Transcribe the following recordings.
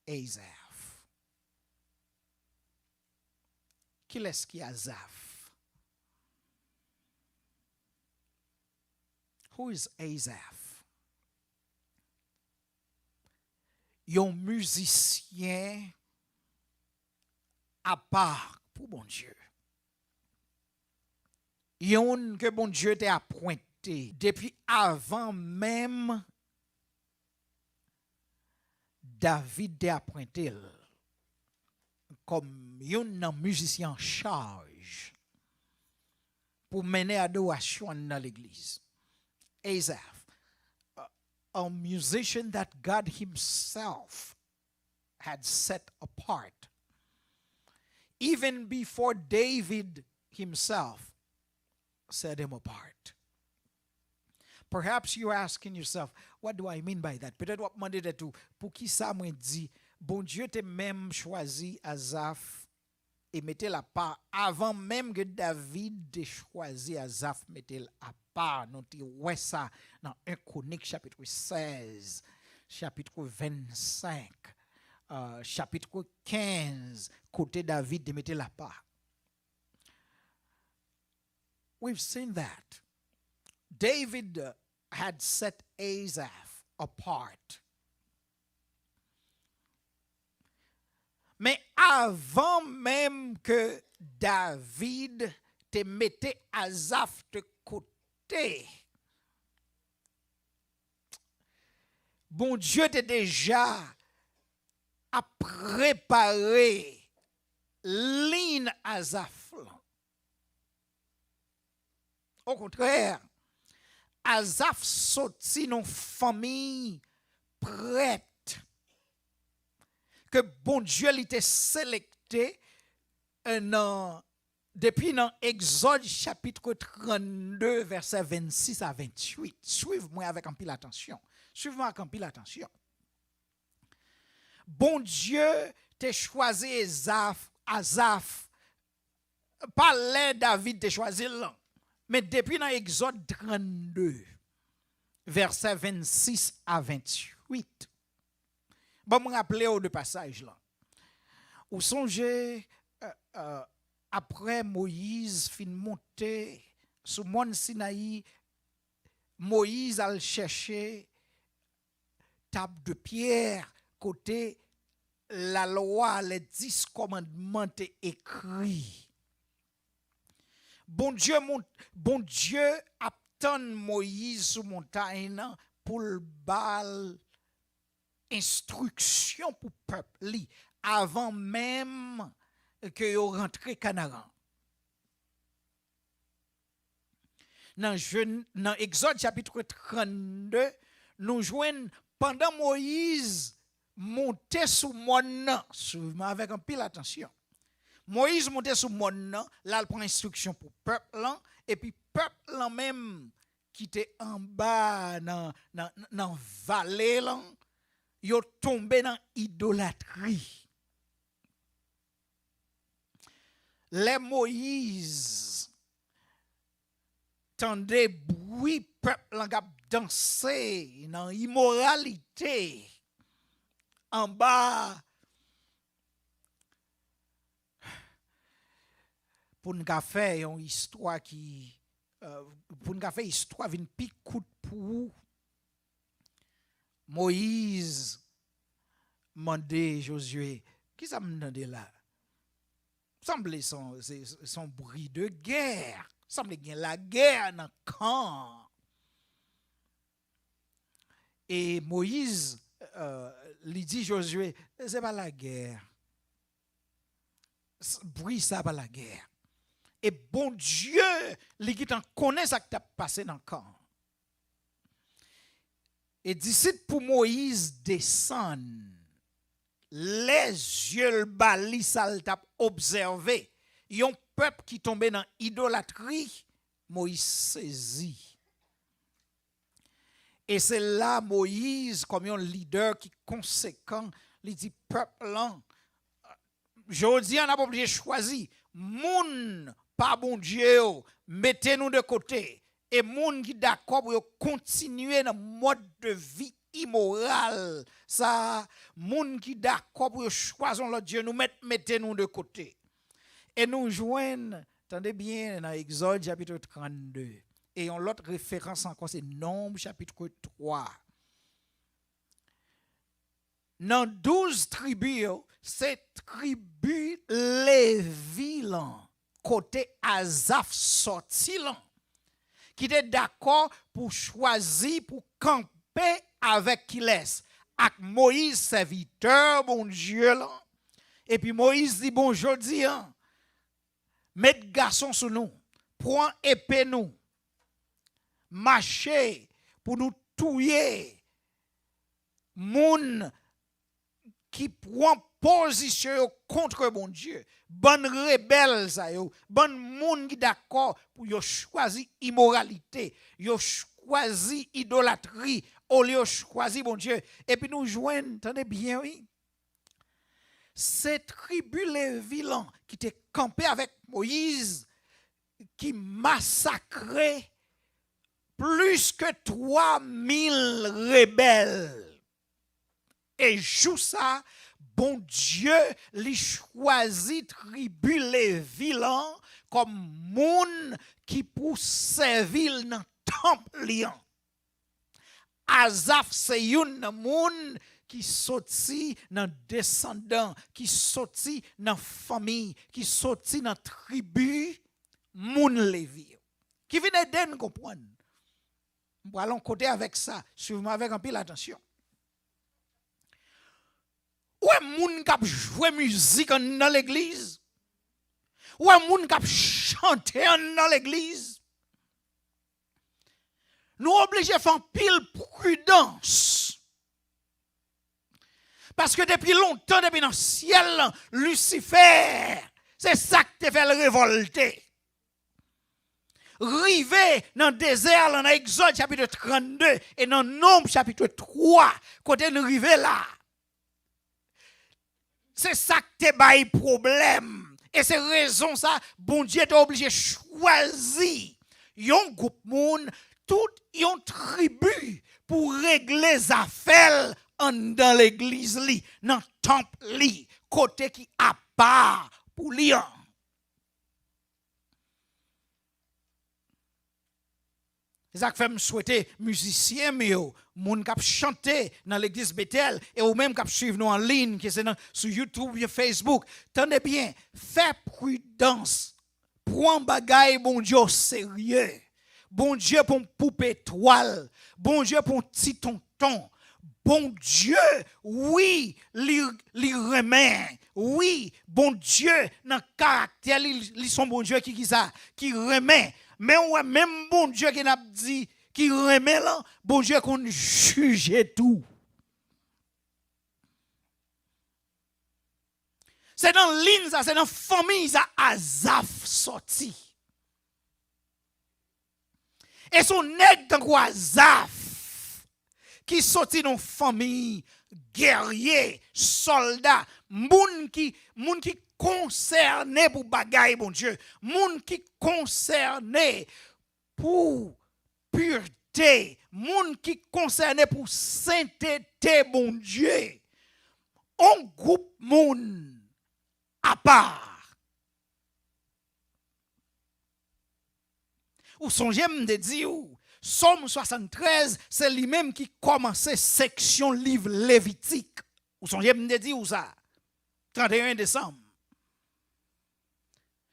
Asaph. Qui est-ce qui est Asaph? Who is Asaph? Un musicien à part pour bon Dieu. Yon que bon Dieu t'a appointé depuis avant même David t'a appointé comme un musicien en charge pour mener adoration dans l'église. Asaph, a musician that God himself had set apart. Even before David himself set him apart. Perhaps you're asking yourself, what do I mean by that? Peut-être vous demandez de tout. Pour qui ça m'a dit, bon Dieu t'a même choisi Asaph et mettez la part avant même que David ait choisi Asaph, mettez la part. Nous ouais ça dans 1 Chronique chapitre 16, chapitre 25, chapitre 15, côté David de mettez la part. We've seen that. David had set Asaph apart. Mais avant même que David te mette Asaph de côté, bon Dieu te déjà a préparé l'in Asaph. Au contraire, Asaph sorti dans famille prête que bon Dieu l'était sélecté depuis dans Exode chapitre 32 verset 26 à 28. Suivez-moi avec un peu l'attention. Suivez-moi avec un peu l'attention. Bon Dieu t'a choisi Asaph. Pas l'aide David t'a choisi là. Mais depuis dans Exode 32, versets 26 à 28, bon, me rappeler au deux passages là. Ou songez, après Moïse fin monter sur Mont Sinaï, Moïse a cherché table de pierre côté la loi, les 10 commandements écrits. Bon Dieu attend Moïse sur montagne pour le bal instruction pour le peuple avant même que yo rentre Canaan. Dans Exode chapitre 32, nous joignons pendant Moïse monter sur mon suivez-moi avec un peu l'attention. Moïse montait sur mon nom, là il prend instruction pour peuple là, et puis peuple là même qui était en bas dans vallée là, yo tombé dans idolâtrie. Les Moïse tendait bruit peuple là gap danser dans immoralité en bas. Pour nous faire une histoire qui pour nous faire histoire vinn pi coup de pou Moïse mandé Josué qui ça me demandé là semblait son bruit de guerre semblait bien la guerre dans camp et Moïse lui dit Josué c'est pas la guerre bruit ça pas la guerre. Et bon Dieu, lui qui t'en connaît ça qui t'a passé dans le camp. Et d'ici pour Moïse descendre, les yeux le bali ça t'a observé. Yon peuple qui tombait dans idolâtrie, Moïse saisit. Et c'est là Moïse comme un leader qui conséquent, il dit peuple là, jodi on a pas obligé choisi moun pas bon Dieu, mettez-nous de côté. Et moun qui d'accord pour continuer dans mode de vie immoral, ça, moun qui d'accord pour choisir l'autre Dieu, nous mettez nous de côté. Et nous joignent, attendez bien, dans Exode chapitre 32. Et on l'autre référence encore, c'est Nombre chapitre 3. Dans 12 tribus, c'est tribu Lévi, côté Asaph sorti, qui était d'accord pour choisir, pour camper avec qui laisse. Avec Moïse, serviteur, bon Dieu, là. Et puis Moïse dit, bon, je dis, mettez garçon sur nous, prends épée nous, marchez pour nous tuer, moun qui prend position contre mon Dieu, bonne rebelle ça yo, bonne moun qui d'accord pour yo choisir immoralité, yo choisir idolâtrie, au lieu choisir mon Dieu. Et puis nous joignent, attendez bien oui. Cette tribu Lévilan qui était campé avec Moïse, qui massacrait plus que 3000 rebelles. Et joue ça, bon Dieu, lui choisit tribu Lévilan comme moun qui pour servir dans temple liant. Asaph c'est une moun qui sorti dans descendant, qui sorti dans famille, qui sorti dans tribu moun Lévi. Qui vient d'en comprendre. Nous allons côté avec ça, suivez-moi avec un peu l'attention. Ou est moun k'ap jouer musique dans l'église? Ou est moun k'ap chanter dans l'église? Nous obligés faire pile prudence. Parce que depuis longtemps, depuis dans le ciel, Lucifer, c'est ça qui te fait le révolter. Rivé dans le désert, dans Exode chapitre 32 et dans Nombre chapitre 3, côté nous rivé là. C'est ça qui te bail problème. Et c'est raison ça, bon Dieu t'a obligé de choisir un groupe moun, tout une tribu pour régler les affaires dans l'église li, dans le temple li, côté qui à part pour lion. C'est ça que fait me souhaiter musiciens mieux, moun k'ap chanter dans l'église Bethel et ou même k'ap suivre nous en ligne qui c'est sur YouTube et Facebook. Tenez bien, fais prudence. Prends bagay bon Dieu au sérieux. Bon Dieu pour une poupée étoile. Bon Dieu pour un petit tonton. Bon Dieu, oui, li remet. Oui, bon Dieu, dans le caractère, li son bon Dieu qui ça, qui remet. Mais ouais, même bon Dieu qui n'a dit, qui remet là, bon Dieu qu'on juge tout. C'est dans l'île, ça, c'est dans la famille, ça, Asaph sorti. Et son nègre dans quoi Asaph, qui sorti dans la famille, guerrier, soldat, moun qui concerné pour bagaille, bon Dieu. Moun qui concerné pour pureté. Moun qui concerné pour sainteté, bon Dieu. On groupe moun à part. Ou songez de dire, Somme 73, c'est lui-même qui commençait section livre Lévitique. Ou songez de dire où ça? 31 décembre.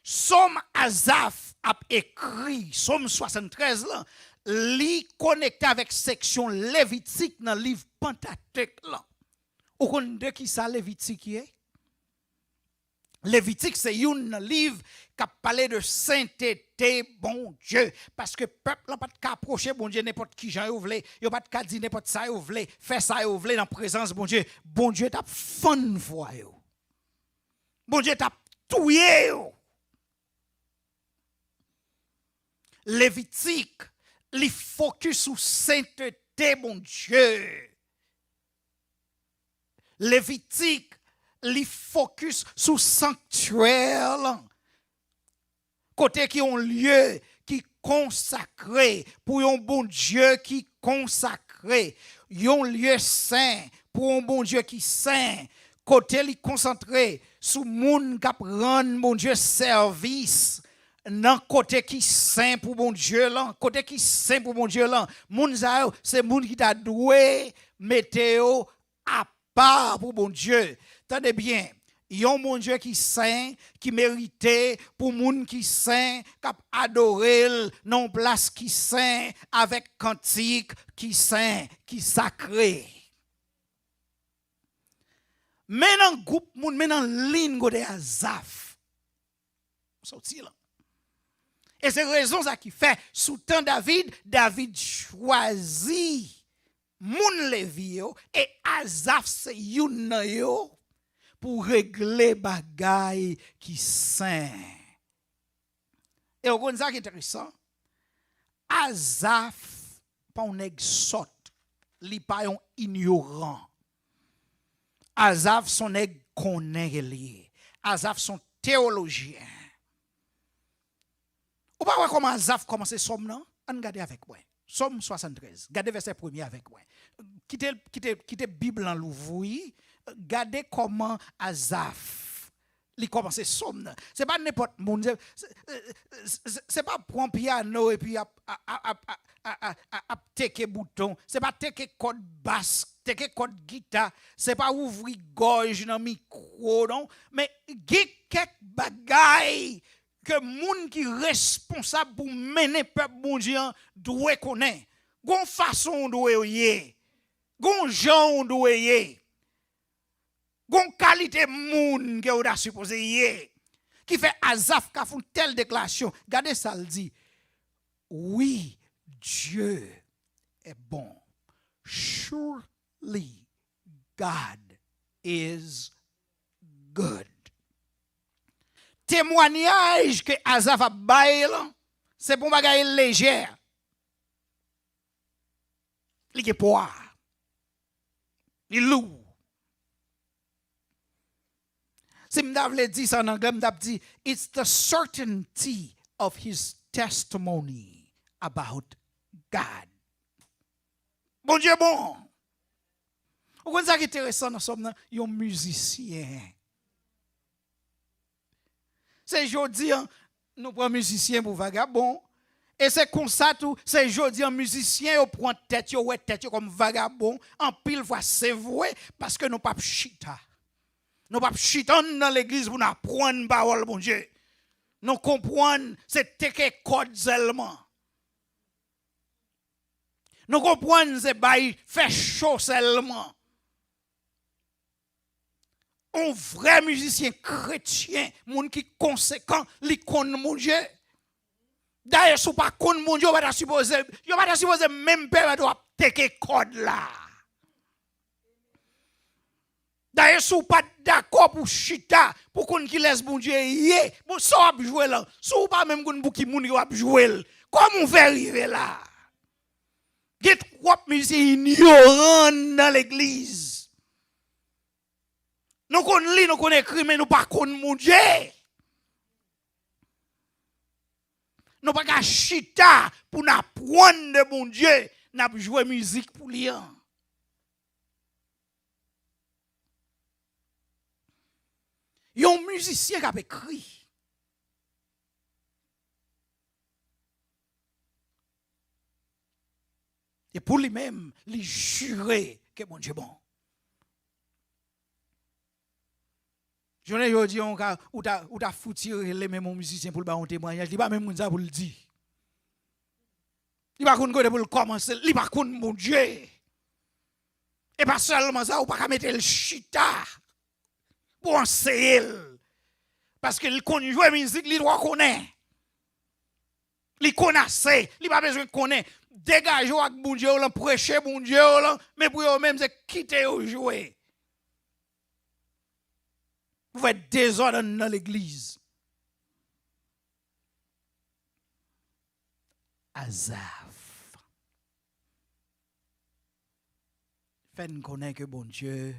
Somme Asaph a écrit, Somme 73 là, li connecté avec section Lévitique dans le livre Pentateuque là. Ou connaissez qui ça Lévitique est? Lévitique c'est un livre qui parle de sainteté bon Dieu parce que peuple n'a pas de cas approcher bon Dieu n'importe qui j'en voulez, il pas de cas dire n'importe ça vous voulez, faire ça vous voulez dans présence bon Dieu. Bon Dieu t'a fun fois yo. Bon Dieu t'a tué yo. Lévitique, li focus sur sainteté, mon Dieu. Lévitique, li focus sur sanctuaire. Côté qui ont lieu qui consacré pour un bon Dieu qui consacré. consacré, un lieu saint pour un bon Dieu qui saint, côté li concentré sous moun k'ap rend bon Dieu service. Nan côté qui saint pour bon Dieu là, côté qui saint pour bon Dieu là, moun sa yo, c'est moun qui t'a doué météo à part pour bon Dieu. Tenez bien, yon mon Dieu qui saint, qui méritait pour moun qui saint, k'ap adoré non place qui saint avec cantique qui saint, qui sacré. Mais dans groupe moun, mais dans ligne de Azaf. Sorti là. Et c'est raison ça qui fait, sous temps David, David choisit moun Lévi yo, et Azaf c'est youn yo pour régler bagay qui saint. Et on ça qui est intéressant, Azaf pas un exot, li pas un ignorant. Azaf son nèg connaît lié. Azaf son théologien. Ou pas comment Azaf commence somme non? On regarde avec moi. Somme 73. Regardez verset 1er avec moi. Quittez Bible en l'ouvri, regardez comment Azaf il commence somme non. C'est pas n'importe monde, c'est pas prendre piano et puis à teke bouton, c'est pas teke code basse, teke code guitare, c'est pas ouvrir gorge dans micro non, mais quelques bagaille que moun qui responsable pour mener peuple bon Dieu doit connaître. Gon façon doit yé. Gon gens doit yé. Gon qualité moun que ou da supposé yé. Qui fait Azaf ka font telle déclaration. Regardez ça le dit. Oui, Dieu est bon. Surely God is good. Témoignage que Azaf a bail, c'est pour bagaille légère. Il est poids. Il est lourd. Si m'davle dit ça en anglais, m'davle dit, it's the certainty of his testimony about God. Bon Dieu bon. Vous comprenez ça qui est intéressant dans somme, un musicien. C'est jodi nous prenons musicien pour vagabond. Et c'est comme ça tout, c'est jodi un musicien, on prend tête, ouais tête comme vagabond. En pile fois c'est vrai parce que nous pas chita. Nous pas chita dans l'église pour nous apprendre parole bon Dieu. Nous comprenons c'est teke code seulement. Nous comprenons c'est bail fait chaud seulement. Un vrai musicien chrétien, moun qui conséquent, li konn mon Dieu. D'ailleurs, si pas konn mon Dieu, on va supposer même pas doit teke code là. D'ailleurs, si pas d'accord pour chita, pour qu'on qui laisse mon Dieu yé, bon ça va jouer là. Si pas même qu'on pour qui moun qui va jouer. Comment on fait arriver là? Get what musicien ignorant dans l'église. Nous connaissons nous connaissons écrit, mais nous ne connaissons pas mon Dieu. Nous ne pas chita pour nous apprendre de mon Dieu, nous jouer musique pour lui. Un musicien qui a écrit. Et pour lui-même, il jurait que mon Dieu est bon. Je ne dis pas ou ta foutu les mêmes musiciens pour le un témoignage, il pas même ça pour le dire. Il pas qu'on pour le commencer, il pas qu'on mon Dieu. Et pas seulement ça, ou pas mettre le chita pour enseigner. Parce qu'il connaît jouer musique, il doit connaître. Il connaît, il pas besoin de connaître. Dégagez avec mon Dieu, prêcher mon Dieu, mais pour eux-mêmes, c'est quitter ou jouer. Vous faites désordre dans l'église. Azaf. Faites connaître que bon Dieu